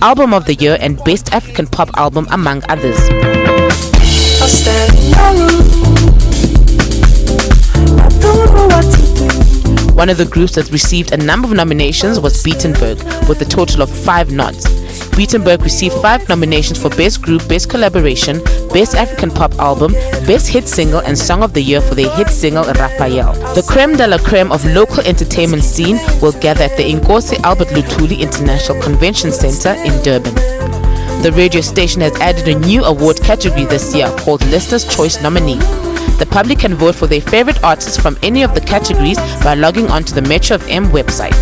Album of the Year and Best African Pop Album, among others. One of the groups that received a number of nominations was Beatenberg, with a total of 5 nods. Beatenberg received 5 nominations for Best Group, Best Collaboration, Best African Pop Album, Best Hit Single and Song of the Year for their hit single Raphael. The creme de la creme of local entertainment scene will gather at the Inkosi Albert Luthuli International Convention Center in Durban. The radio station has added a new award category this year called Listener's Choice Nominee. The public can vote for their favorite artists from any of the categories by logging on to the Metro FM website.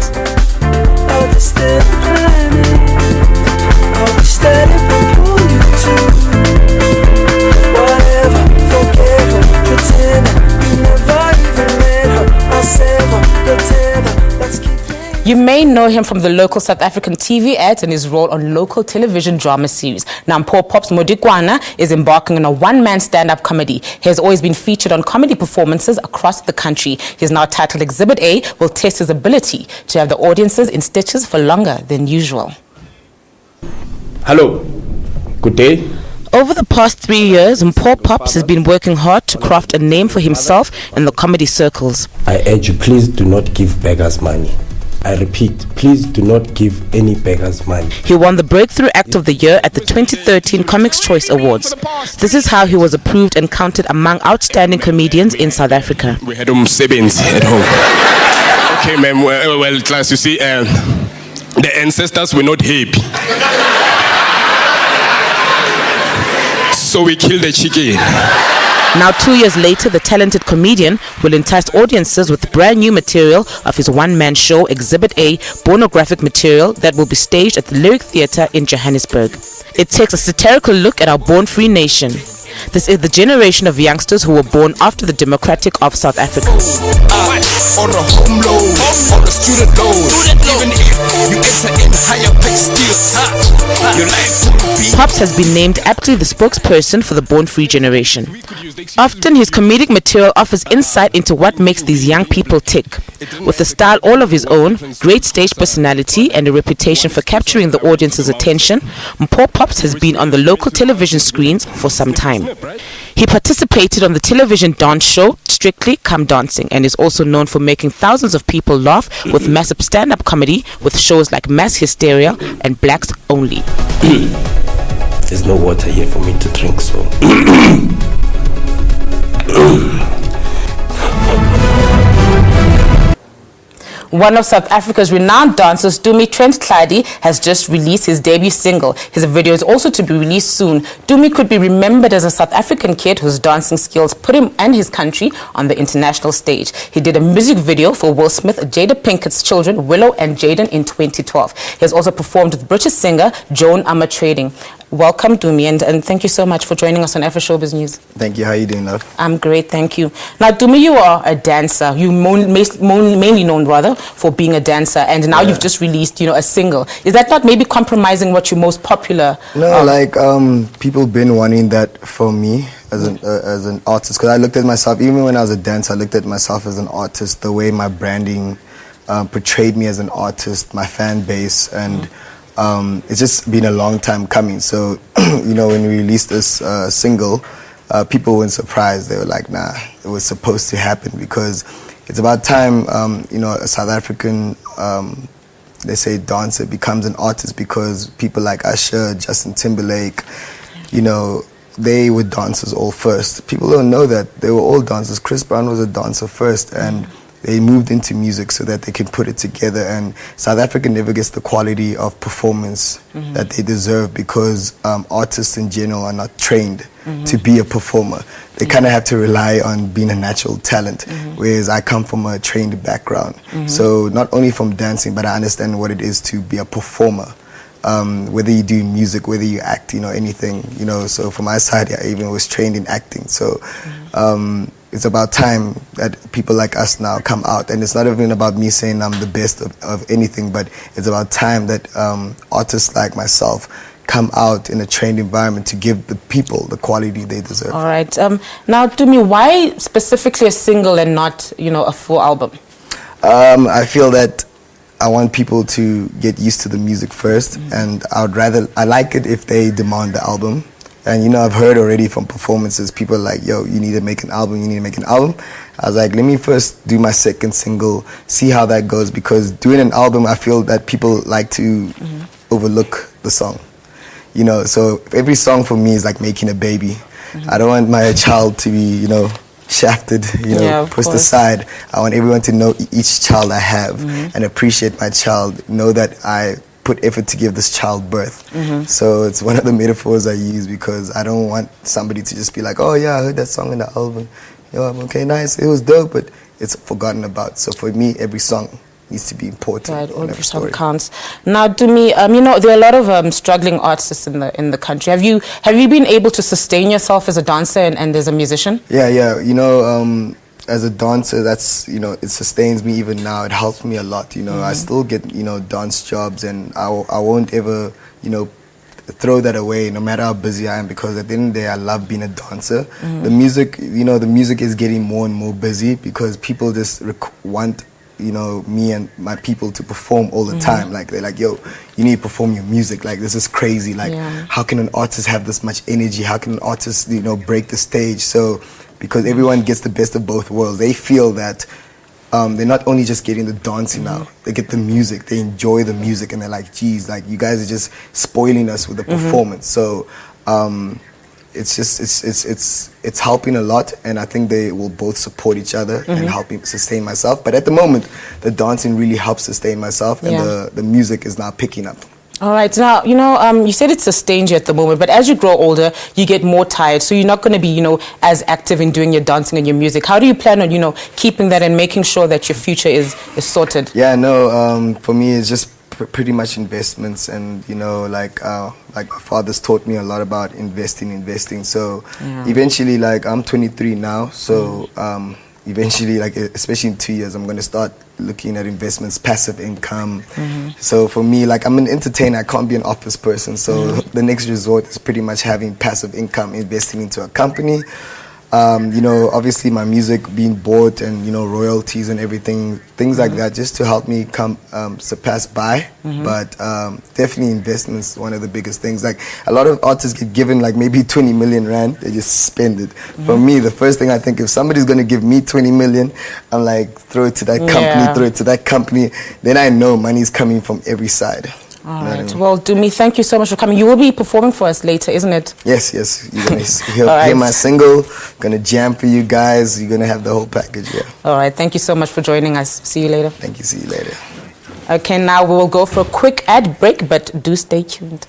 You may know him from the local South African TV ads and his role on local television drama series. Now, Paul Pops Modikwana is embarking on a one-man stand-up comedy. He has always been featured on comedy performances across the country. He's now titled Exhibit A, will test his ability to have the audiences in stitches for longer than usual. Hello, good day. Over the past 3 years, Paul Pops has been working hard to craft a name for himself in the comedy circles. I urge you, please do not give beggars money. I repeat, please do not give any beggars money. He won the Breakthrough Act of the Year at the 2013 Comics Choice Awards. This is how he was approved and counted among outstanding comedians in South Africa. We had savings at home. Okay, ma'am, well, class, you see, the ancestors were not happy. So we killed the chicken. Now, 2 years later, the talented comedian will entice audiences with brand new material of his one-man show, Exhibit A, pornographic material that will be staged at the Lyric Theatre in Johannesburg. It takes a satirical look at our born-free nation. This is the generation of youngsters who were born after the democratic of South Africa. Or a home loan, or a student loan. Even if you enter in higher pay still, your life will be. Pops has been named aptly the spokesperson for the born-free generation. Often his comedic material offers insight into what makes these young people tick. With a style all of his own, great stage personality and a reputation for capturing the audience's attention, Paul Pops has been on the local television screens for some time. He participated on the television dance show Strictly Come Dancing and is also known for making thousands of people laugh with massive stand-up comedy with shows like Mass Hysteria and Blacks Only. There's no water here for me to drink, so... One of South Africa's renowned dancers, Dumi Trent Tladi, has just released his debut single. His video is also to be released soon. Dumi could be remembered as a South African kid whose dancing skills put him and his country on the international stage. He did a music video for Will Smith, Jada Pinkett's children, Willow and Jaden, in 2012. He has also performed with British singer Joan Armatrading. Welcome, Dumi, and thank you so much for joining us on Afroshowbiz News. Thank you. How are you doing, love? I'm great, thank you. Now, Dumi, you are a dancer. You mainly known, rather, for being a dancer, and now you've just released, a single. Is that not maybe compromising what you're most popular? No, people been wanting that for me as an artist, because I looked at myself, even when I was a dancer, I looked at myself as an artist, the way my branding portrayed me as an artist, my fan base, and it's just been a long time coming. So, when we released this single, people weren't surprised. They were like, nah, it was supposed to happen, because it's about time, a South African, they say, dancer becomes an artist, because people like Usher, Justin Timberlake, they were dancers all first. People don't know that they were all dancers. Chris Brown was a dancer first, and they moved into music so that they can put it together. And South Africa never gets the quality of performance that they deserve, because artists in general are not trained to be a performer. They kind of have to rely on being a natural talent, whereas I come from a trained background. So not only from dancing, but I understand what it is to be a performer. Whether you do music, whether you act, anything, so from my side, I even was trained in acting. So it's about time that people like us now come out, and it's not even about me saying I'm the best of anything, but it's about time that artists like myself come out in a trained environment to give the people the quality they deserve. All right. Now, Dumi, why specifically a single and not, a full album? I feel that I want people to get used to the music first, and I like it if they demand the album. And you know, I've heard already from performances, people are like, yo, you need to make an album, you need to make an album. I was like, let me first do my second single, see how that goes, because doing an album, I feel that people like to overlook the song. You know, so every song for me is like making a baby. I don't want my child to be, you know, shafted, you know, pushed aside. I want everyone to know each child I have and appreciate my child, know that I put effort to give this child birth. So it's one of the metaphors I use, because I don't want somebody to just be like, oh yeah, I heard that song in the album. Yo, okay, nice, it was dope, but it's forgotten about. So for me, every song needs to be important. Right, every song counts. Now, to me, you know, there are a lot of struggling artists in the country. Have you been able to sustain yourself as a dancer and as a musician? Yeah. You know, as a dancer, that's, you know, it sustains me even now. It helps me a lot. You know, I still get, you know, dance jobs, and I won't ever, you know, throw that away, no matter how busy I am, because at the end of the day, I love being a dancer. The music, you know, the music is getting more and more busy, because people just want, you know, me and my people to perform all the time. Like, they're like, yo, you need to perform your music. Like, this is crazy. Like, how can an artist have this much energy? How can an artist, you know, break the stage? So, because everyone gets the best of both worlds, they feel that they're not only just getting the dancing now, they get the music, they enjoy the music, and they're like, geez, like, you guys are just spoiling us with the performance. So, it's just it's helping a lot, and I think they will both support each other and help me sustain myself. But at the moment, the dancing really helps sustain myself, and the music is now picking up. All right. Now, you know, you said it sustains you at the moment, but as you grow older, you get more tired. So you're not going to be, you know, as active in doing your dancing and your music. How do you plan on, you know, keeping that and making sure that your future is sorted? Yeah, no, for me, it's just pretty much investments, and, you know, like my father's taught me a lot about investing. So eventually, like, I'm 23 now, so eventually, like, especially in 2 years, I'm going to start looking at investments, passive income. So for me, like, I'm an entertainer, I can't be an office person. So the next resort is pretty much having passive income, investing into a company. You know, obviously my music being bought, and, you know, royalties and everything, things like that, just to help me surpass by. But definitely investments, one of the biggest things. Like, a lot of artists get given like maybe 20 million rand, they just spend it. For me, the first thing I think, if somebody's going to give me 20 million, I'm like, throw it to that company, throw it to that company. Then I know money's coming from every side. All right. I mean? Well, Dumi, thank you so much for coming. You will be performing for us later, isn't it? Yes. You're going to hear my single. Going to jam for you guys. You're going to have the whole package, All right. Thank you so much for joining us. See you later. Thank you. See you later. Okay, now we will go for a quick ad break, but do stay tuned.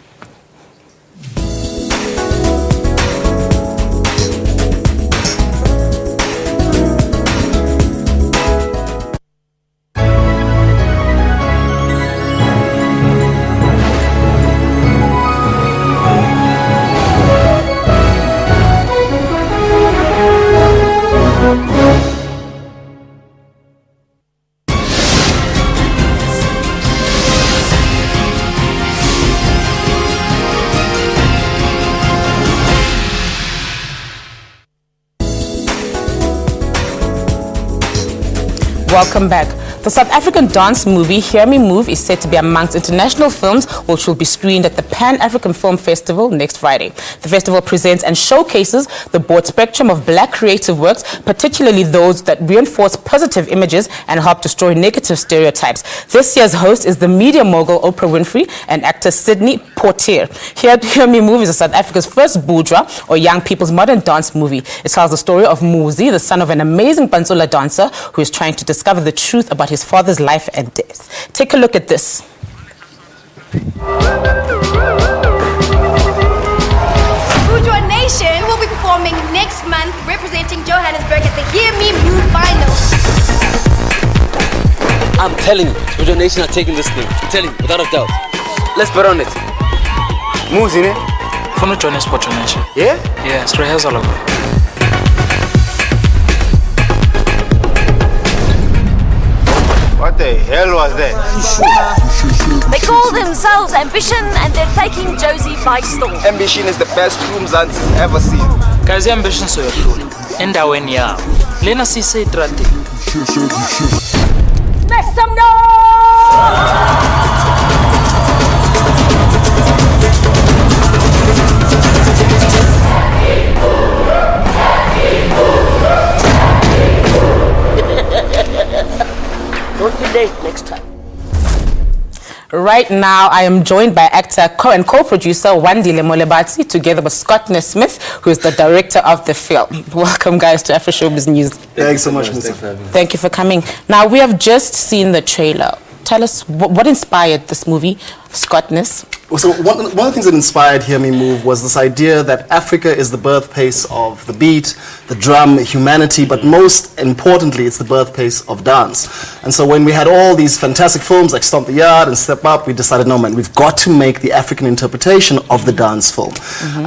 Welcome back. The South African dance movie Hear Me Move is set to be amongst international films which will be screened at the Pan-African Film Festival next Friday. The festival presents and showcases the broad spectrum of black creative works, particularly those that reinforce positive images and help destroy negative stereotypes. This year's host is the media mogul Oprah Winfrey and actor Sydney Portier. Hear Me Move is South Africa's first bourgeois or young people's modern dance movie. It tells the story of Muzi, the son of an amazing Bantsula dancer who is trying to discover the truth about his father's life and death. Take a look at this. Bourgeois Nation will be performing next month, representing Johannesburg at the Hear Me Move finals. I'm telling you, Bourgeois Nation are taking this thing. I'm telling you, without a doubt. Let's bet on it. Moves in it? From the Johannesburg Nation. Yeah? Yeah, it's rehearsal over. What the hell was that? They call themselves Ambition and they're taking Josie by storm. Ambition is the best room Zanzi's ever seen. Guys, Ambition so cool. Endaweni yabo. Lena sise itrati. Make some noise! Don't be late next time. Right now, I am joined by actor and co-producer Wandile Molebati, together with Scott Nesmith, who is the director of the film. Welcome, guys, to Afroshowbiz News. Thanks so much, Mr. Thank you for coming. Now, we have just seen the trailer. Tell us what inspired this movie, Scott Ness? So one of the things that inspired Hear Me Move was this idea that Africa is the birthplace of the beat, the drum, humanity, but most importantly, it's the birthplace of dance. And so when we had all these fantastic films like Stomp the Yard and Step Up, we decided, no man, we've got to make the African interpretation of the dance film.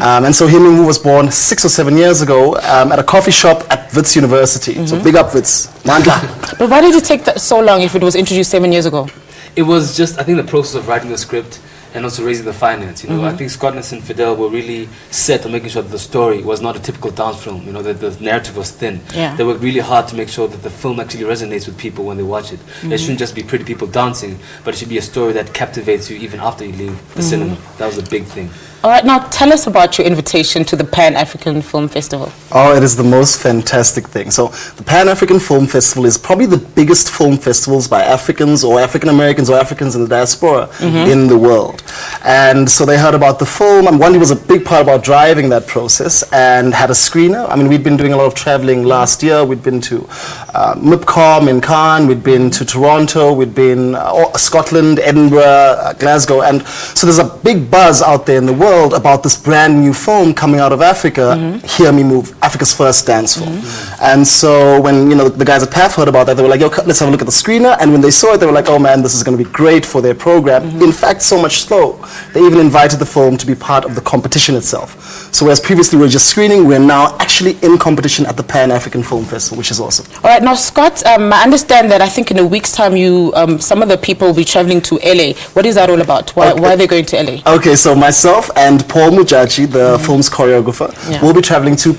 And so Hear Me Move was born 6 or 7 years ago at a coffee shop at Wits University. So big up Wits. Mandla. But why did it take so long if it was introduced 7 years ago? It was just, I think, the process of writing the script and also raising the finance. You know, I think Scott and Fidel were really set on making sure that the story was not a typical dance film. You know, that the narrative was thin. Yeah. They worked really hard to make sure that the film actually resonates with people when they watch it. It shouldn't just be pretty people dancing, but it should be a story that captivates you even after you leave the cinema. That was the big thing. All right, now tell us about your invitation to the Pan-African Film Festival. Oh, it is the most fantastic thing. So the Pan-African Film Festival is probably the biggest film festivals by Africans or African Americans or Africans in the diaspora in the world. And so they heard about the film, and Wandi was a big part about driving that process and had a screener. I mean, we'd been doing a lot of traveling last year. We'd been to MIPCOM in Cannes, we'd been to Toronto, we'd been Scotland, Edinburgh, Glasgow. And so there's a big buzz out there in the world about this brand new film coming out of Africa, Hear Me Move, Africa's first dance film. And so when the guys at PAF heard about that, they were like, yo, let's have a look at the screener. And when they saw it, they were like, oh man, this is going to be great for their program. In fact, so much so, they even invited the film to be part of the competition itself. So whereas previously we were just screening, we're now actually in competition at the Pan-African Film Festival, which is awesome. All right, now Scott, I understand that I think in a week's time you, some of the people will be traveling to LA. What is that all about? Why are they going to LA? Okay, so myself and Paul Mujaji, the film's choreographer, will be traveling to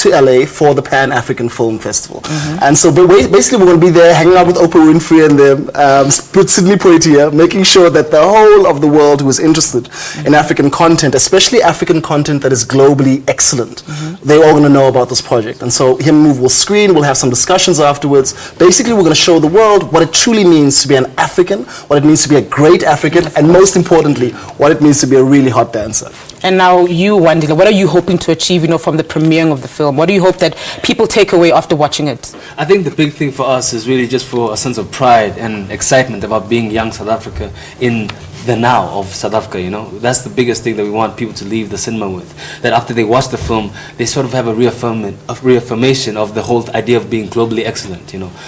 LA for the Pan-African Film Festival. And so basically we're going to be there hanging out with Oprah Winfrey and them, Sidney Poitier, making sure that the whole of the world who is interested in African content, especially African content that is globally excellent, they're all going to know about this project. And so Hear Me Move will screen, we'll have some discussions afterwards. Basically we're going to show the world what it truly means to be an African, what it means to be a great African, and most importantly, what it means to be a really hot dancer. And now you, Wandile, what are you hoping to achieve, from the premiering of the film? What do you hope that people take away after watching it? I think the big thing for us is really just for a sense of pride and excitement about being young South Africa in the now of South Africa, That's the biggest thing that we want people to leave the cinema with. That after they watch the film, they sort of have a reaffirmation of the whole idea of being globally excellent,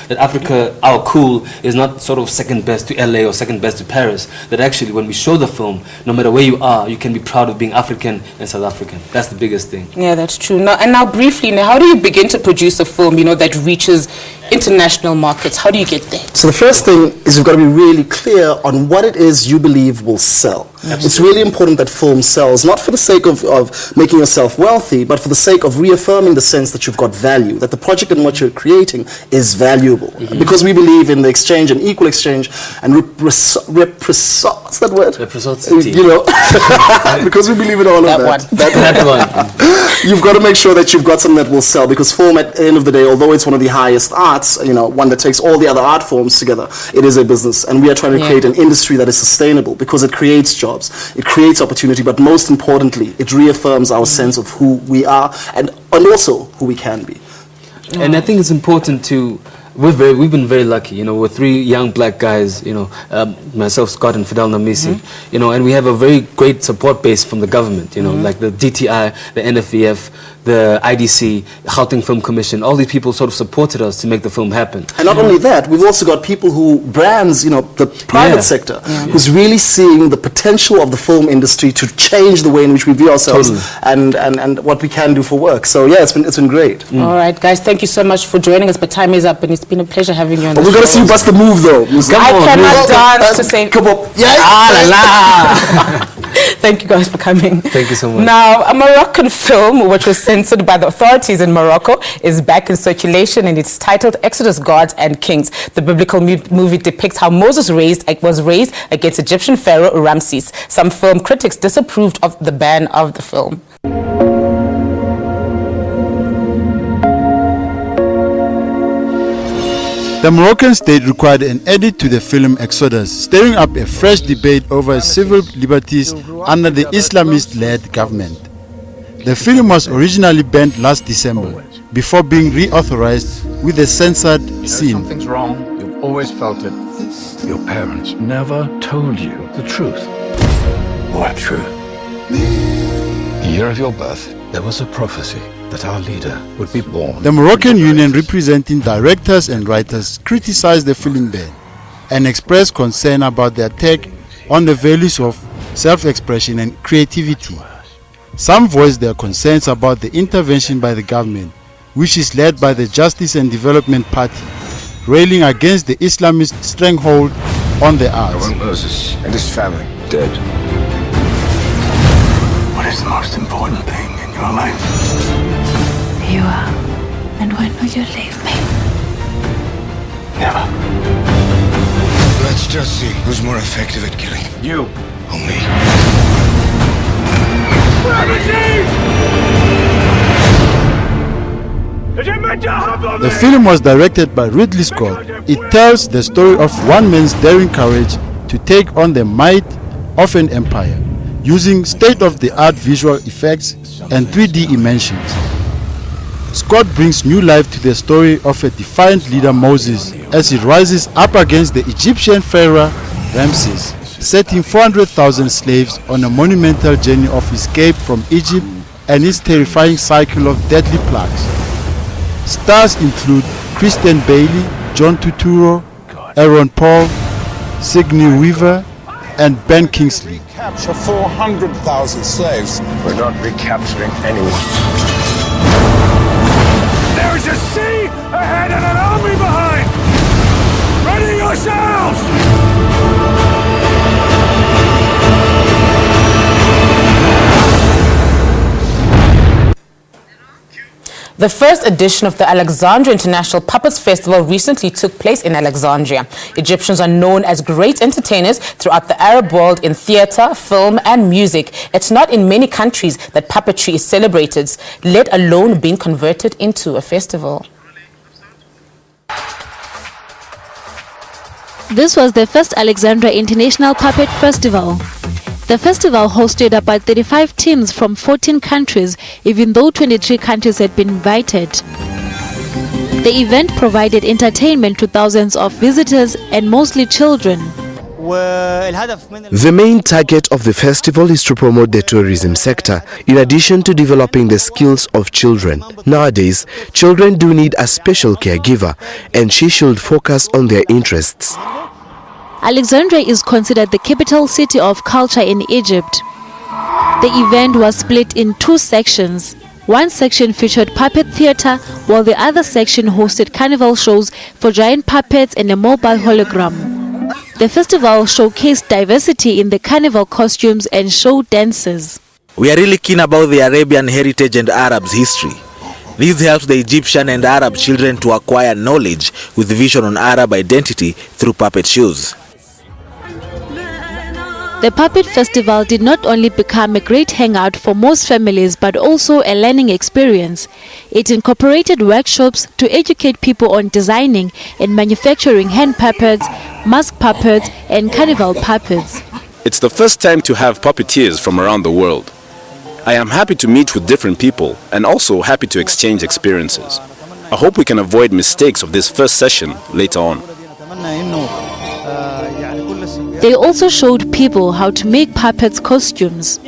That Africa, our cool, is not sort of second best to LA or second best to Paris. That actually when we show the film, no matter where you are, you can be proud of being African and South African. That's the biggest thing. Yeah, that's true. Now briefly, how do you begin to produce a film, that reaches international markets? How do you get there? So the first thing is you've got to be really clear on what it is you believe will sell. It's really important that film sells, not for the sake of making yourself wealthy, but for the sake of reaffirming the sense that you've got value, that the project and what you're creating is valuable. Because we believe in the exchange and equal exchange and what's that word? Reciprocity. Because we believe in all of that. That one. You've got to make sure that you've got something that will sell, because film at the end of the day, although it's one of the highest arts, one that takes all the other art forms together, it is a business. And we are trying to create an industry that is sustainable, because it creates jobs, it creates opportunity, but most importantly, it reaffirms our sense of who we are and also who we can be. And I think it's important to we've been very lucky, we're three young black guys, myself, Scott, and Fidel Namisi, and we have a very great support base from the government, like the DTI, the NFEF, the IDC, the Gauteng Film Commission. All these people sort of supported us to make the film happen. And not only that, we've also got people who brands, the private sector, who's really seeing the potential of the film industry to change the way in which we view ourselves and what we can do for work. So yeah, it's been great. All right, guys, thank you so much for joining us. But time is up, and it's been a pleasure having you on the show. We're gonna see you bust the move, though. I cannot dance to say. Come on, yeah. Thank you guys for coming. Thank you so much. Now, a Moroccan film, which was censored by the authorities in Morocco, is back in circulation, and it's titled Exodus, Gods and Kings. The biblical movie depicts how Moses was raised against Egyptian pharaoh Ramses. Some film critics disapproved of the ban of the film. The Moroccan state required an edit to the film Exodus, stirring up a fresh debate over civil liberties under the Islamist-led government. The film was originally banned last December, before being reauthorized with a censored scene. Something's wrong. You've always felt it. Your parents never told you the truth. What truth? The year of your birth, there was a prophecy that our leader would be born. The Moroccan Union, representing directors and writers, criticized the film ban and expressed concern about the attack on the values of self-expression and creativity. Some voiced their concerns about the intervention by the government, which is led by the Justice and Development Party, railing against the Islamist stranglehold on the arts. I want Moses and his family dead. What is the most important thing in your life? You are. And when will you leave me? Never. Let's just see who's more effective at killing. You. Or me. The film was directed by Ridley Scott. It tells the story of one man's daring courage to take on the might of an empire, using state-of-the-art visual effects and 3D immersions. Scott brings new life to the story of a defiant leader Moses as he rises up against the Egyptian pharaoh Ramses, setting 400,000 slaves on a monumental journey of escape from Egypt and its terrifying cycle of deadly plagues. Stars include Christian Bailey, John Turturro, Aaron Paul, Sigourney Weaver, and Ben Kingsley. Capture 400,000 slaves. We're not recapturing anyone. There is a sea ahead and an army behind! Ready yourselves! The first edition of the Alexandria International Puppets Festival recently took place in Alexandria. Egyptians are known as great entertainers throughout the Arab world in theatre, film and music. It's not in many countries that puppetry is celebrated, let alone being converted into a festival. This was the first Alexandria International Puppet Festival. The festival hosted about 35 teams from 14 countries, even though 23 countries had been invited. The event provided entertainment to thousands of visitors and mostly children. The main target of the festival is to promote the tourism sector, in addition to developing the skills of children. Nowadays, children do need a special caregiver, and she should focus on their interests. Alexandria is considered the capital city of culture in Egypt. The event was split in two sections. One section featured puppet theatre, while the other section hosted carnival shows for giant puppets and a mobile hologram. The festival showcased diversity in the carnival costumes and show dances. We are really keen about the Arabian heritage and Arabs' history. This helps the Egyptian and Arab children to acquire knowledge with vision on Arab identity through puppet shows. The Puppet Festival did not only become a great hangout for most families but also a learning experience. It incorporated workshops to educate people on designing and manufacturing hand puppets, mask puppets and carnival puppets. It's the first time to have puppeteers from around the world. I am happy to meet with different people and also happy to exchange experiences. I hope we can avoid mistakes of this first session later on. They also showed people how to make puppets costumes.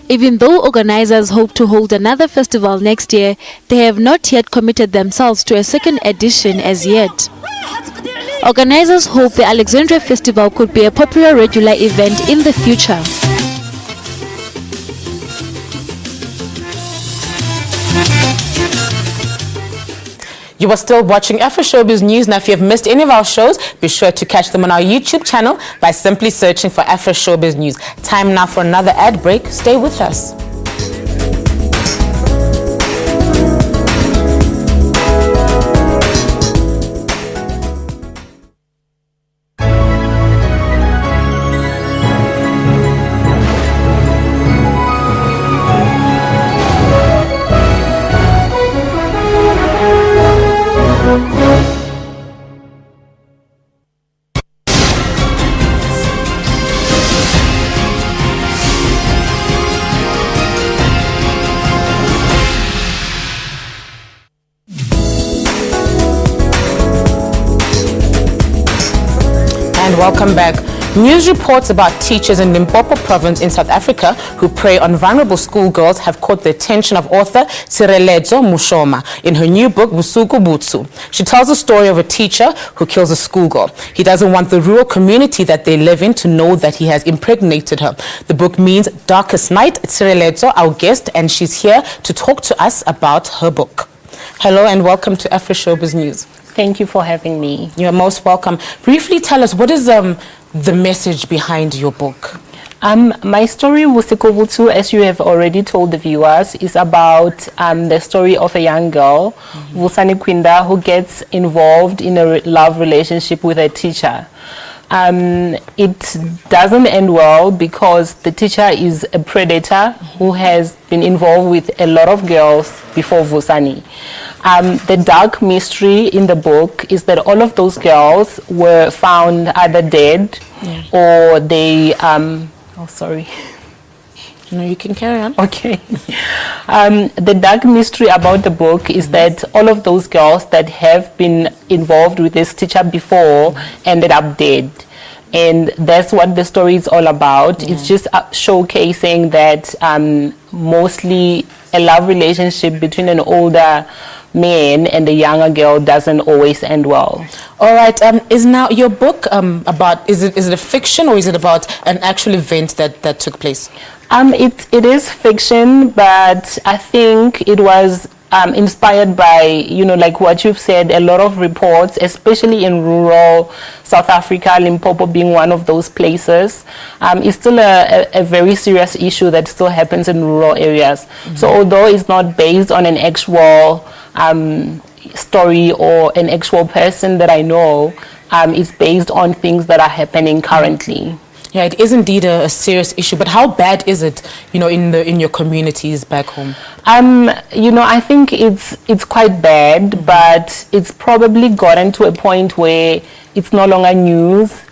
Even though organizers hope to hold another festival next year, they have not yet committed themselves to a second edition as yet. Organizers hope the Alexandria Festival could be a popular regular event in the future. You are still watching Afroshowbiz News. Now, if you have missed any of our shows, be sure to catch them on our YouTube channel by simply searching for Afroshowbiz News. Time now for another ad break. Stay with us. And welcome back. News reports about teachers in Limpopo province in South Africa who prey on vulnerable schoolgirls have caught the attention of author Tsireledzo Mushoma in her new book, Busuku Butsu. She tells the story of a teacher who kills a schoolgirl. He doesn't want the rural community that they live in to know that he has impregnated her. The book means Darkest Night. Tsireledzo, our guest, and she's here to talk to us about her book. Hello and welcome to Afroshowbiz News. Thank you for having me. You're most welcome. Briefly tell us, what is the message behind your book? My story, Busuku Butsu, as you have already told the viewers, is about the story of a young girl, Vusani Kwinda, who gets involved in a love relationship with a teacher. It doesn't end well because the teacher is a predator who has been involved with a lot of girls before Vusani. The dark mystery in the book is that all of those girls were found either dead or they, oh sorry. No, you can carry on. Okay. The dark mystery about the book is that all of those girls that have been involved with this teacher before ended up dead. And that's what the story is all about. It's just showcasing that mostly a love relationship between an older man and a younger girl doesn't always end well. All right. Is now your book about, is it a fiction or is it about an actual event that took place? It is fiction, but I think it was inspired by, like what you've said, a lot of reports, especially in rural South Africa, Limpopo being one of those places. It's still a very serious issue that still happens in rural areas. So although it's not based on an actual story or an actual person that I know, it's based on things that are happening currently. Yeah, it is indeed a serious issue. But how bad is it, in your communities back home? I think it's quite bad, but it's probably gotten to a point where it's no longer news.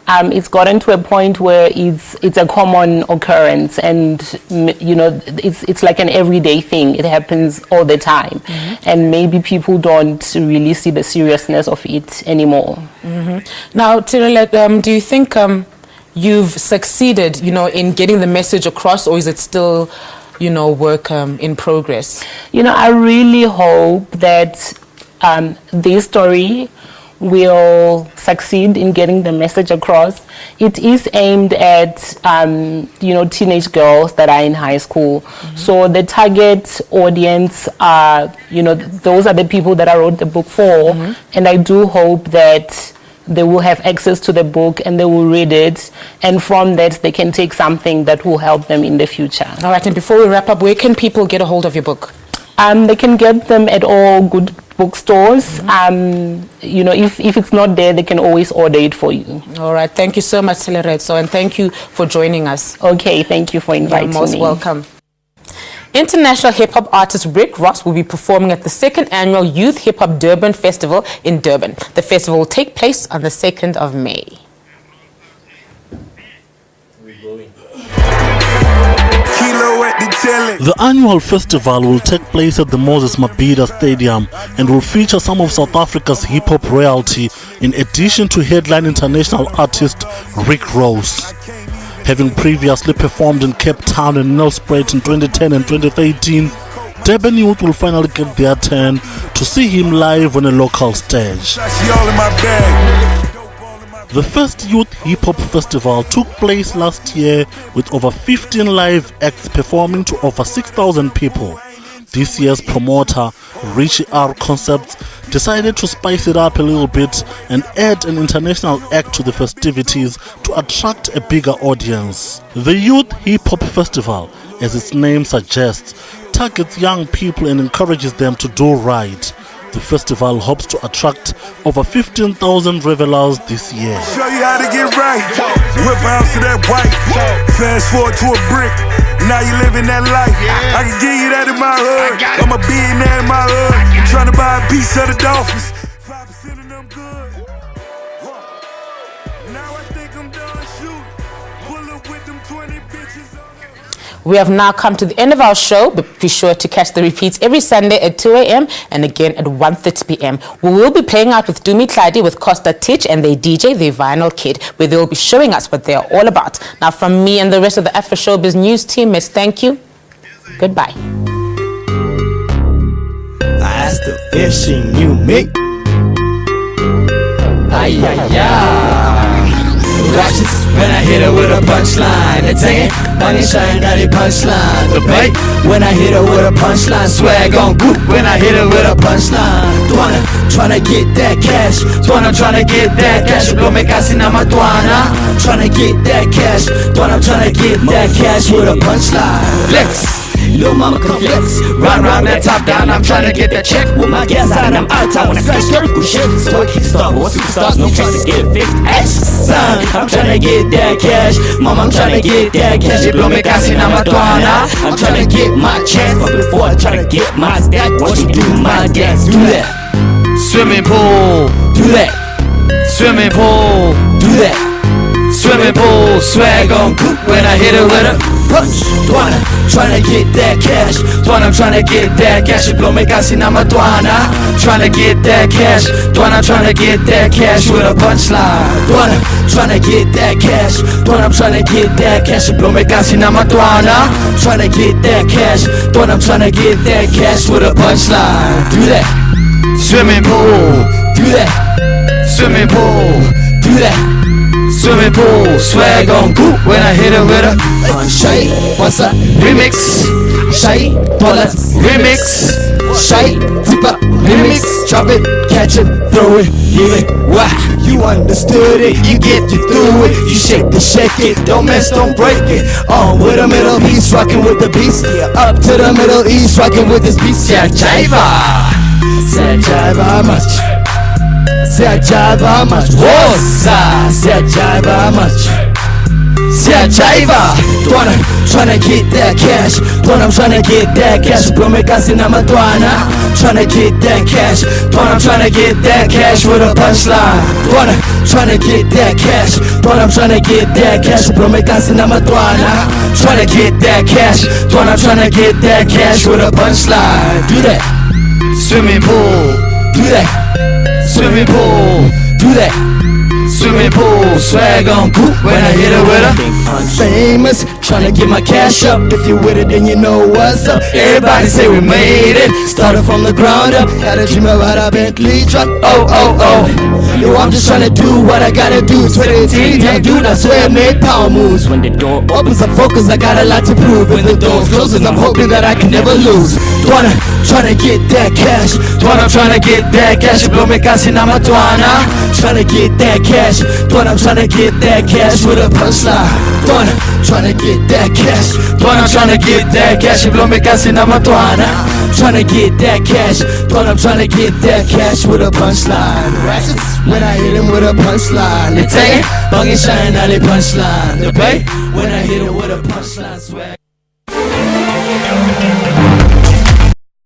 It's gotten to a point where it's a common occurrence, and it's like an everyday thing. It happens all the time, and maybe people don't really see the seriousness of it anymore. Now, Tirele, do you think you've succeeded, in getting the message across, or is it still, work in progress? I really hope that this story will succeed in getting the message across. It is aimed at, teenage girls that are in high school. So the target audience are, those are the people that I wrote the book for. And I do hope that they will have access to the book and they will read it, and from that they can take something that will help them in the future. All right, and before we wrap up, where can people get a hold of your book? They can get them at all good bookstores. If it's not there, they can always order it for you. All right, thank you so much, Tsireledzo, and thank you for joining us. Okay, thank you for inviting me. You're most welcome. International hip-hop artist Rick Ross will be performing at the 2nd Annual Youth Hip-Hop Durban Festival in Durban. The festival will take place on the 2nd of May. The annual festival will take place at the Moses Mabhida Stadium and will feature some of South Africa's hip-hop royalty in addition to headline international artist Rick Ross. Having previously performed in Cape Town and Nelspruit in 2010 and 2013, Durban youth will finally get their turn to see him live on a local stage. The first Youth Hip Hop Festival took place last year with over 15 live acts performing to over 6,000 people. this year's promoter, Richie R Concepts, decided to spice it up a little bit and add an international act to the festivities to attract a bigger audience. The Youth Hip Hop Festival, as its name suggests, targets young people and encourages them to do right. The festival hopes to attract over 15,000 revelers this year. Show you how to get right. Whip out to that white. Fast forward to a brick. Now you living that life. I can give you that in my hood. I'm a billionaire in my hood. I'm trying to buy a piece of the Dolphins. 5% of them good. Now I think I'm done shooting. Pull up with them 20 bitches. We have now come to the end of our show, but be sure to catch the repeats every Sunday at 2 a.m. and again at 1:30 p.m. We will be playing out with Dumi Clyde with Costa Titch and their DJ, their Vinyl Kid, where they will be showing us what they are all about. Now, from me and the rest of the Afroshowbiz news team, thank you. Goodbye. That's the fishing you make. Ay, ay, ay. Righteous when I hit her with a punchline. It's saying, money shine, not a punchline. The bait when I hit her with a punchline. Swag on goop when I hit her with a punchline. Tuana, tryna get that cash. Tuana, tryna get that cash. Blow me casi na matuana. Tryna get that cash. Tuana, tryna get that cash with a punchline. Let's. Lil' mama can flex. Run round that top down, I'm tryna get that check. With my gas out, I'm out of town when I skirt with shit. So I keep star, but superstars, no chance to get fixed. Son, I'm tryna get that cash. Mama, I'm tryna get that cash. You blow me casi na matuana. I'm tryna get my chance, but before I tryna get my stack, what you do my dance? Do that. Swimming pool, do that. Swimming pool, do that. Swimming pool, swag on goop when I hit her with a punch. Tuana, tryna get that cash. Tuana, I'm tryna get that cash. You blow me casi na matuana. Tryna get that cash. Tuana, I'm tryna get that cash with a punchline. Tuana, tryna get that cash. Tuana, I'm tryna get that cash. You blow me casi na matuana. Tryna get that cash. Tuana, I'm tryna get that cash with a punchline. Do that. Swimming pool. Do that. Swimming pool. Do that. Swimming pool, swag on goop when I hit her with a Shay, what's up? Remix. Shay, dollar, remix. Shay, tip up, remix. Drop it, catch it, throw it, give it. Why? You understood it, you get you through it. You shake it, don't mess, don't break it. On with the Middle East, rocking with the beast. Yeah, up to the Middle East, rocking with this beast. Yeah, Jaiva. Say Jaiva much. Say I jive how much? Woza. Say I jive how much? Say I jive. Tuana, tryna get that cash. Tuana, I'm tryna get that cash. Blow me casi na matuana. Tryna get that cash. Tuana, I'm tryna get that cash with a punchline. Tuana, tryna get that cash. Tuana, I'm tryna get that cash. Blow me casi na matuana. Tryna get that cash. Tuana, I'm tryna get that cash with a punchline. Do that. Swimming pool. Do that. Swimming pool, do that. Swimming pool, swag on goop when I hit her with a I'm famous, tryna get my cash up. If you with it, then you know what's up. Everybody say we made it. Started from the ground up. Had a dream about a Bentley truck. Oh, oh, oh. Yo, I'm just tryna do what I gotta do. 2018, young dude, I swear I made power moves. When the door opens, I focus, I got a lot to prove. When the door's closes, I'm hoping that I can never lose. Tuana, tryna get that cash. Tuana, I'm tryna get that cash. You blow me casi na matuana. Tryna get that cash. Tuana, I'm tryna get that cash with a punchline. Tuana, tryna get that cash. Tuana, I'm tryna get that cash. You blow me casi na matuana. Tryna get that cash. Tuana, I'm tryna get that cash with a punchline. Ratchets when I hit him with a punchline. They take it, bang and shine, now they punchline. The bait when I hit him with a punchline. Swag.